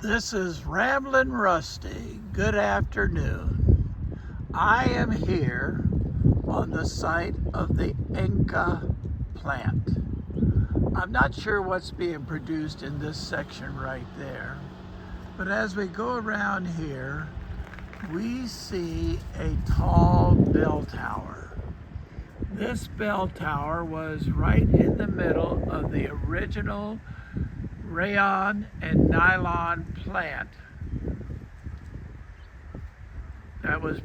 This is Ramblin' Rusty. Good afternoon. I am here on the site of the Enka plant. I'm not sure what's being produced in this section right there, but as we go around here, we see a tall bell tower. This bell tower was right in the middle of the original rayon and nylon plant that was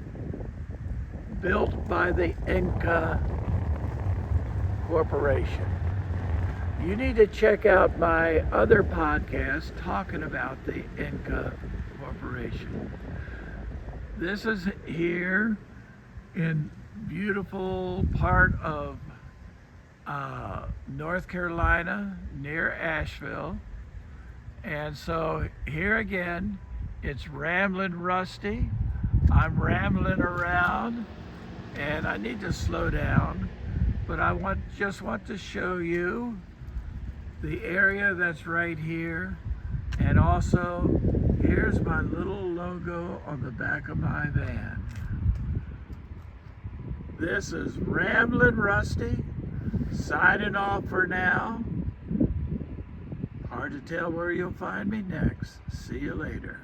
built by the Enka Corporation. You need to check out my other podcast talking about the Enka Corporation. This is here in beautiful part of North Carolina near Asheville. And so here again, it's Ramblin' Rusty. I'm rambling around and I need to slow down, but I just want to show you the area that's right here. And also, here's my little logo on the back of my van. This is Ramblin' Rusty, signing off for now. Hard to tell where you'll find me next. See you later.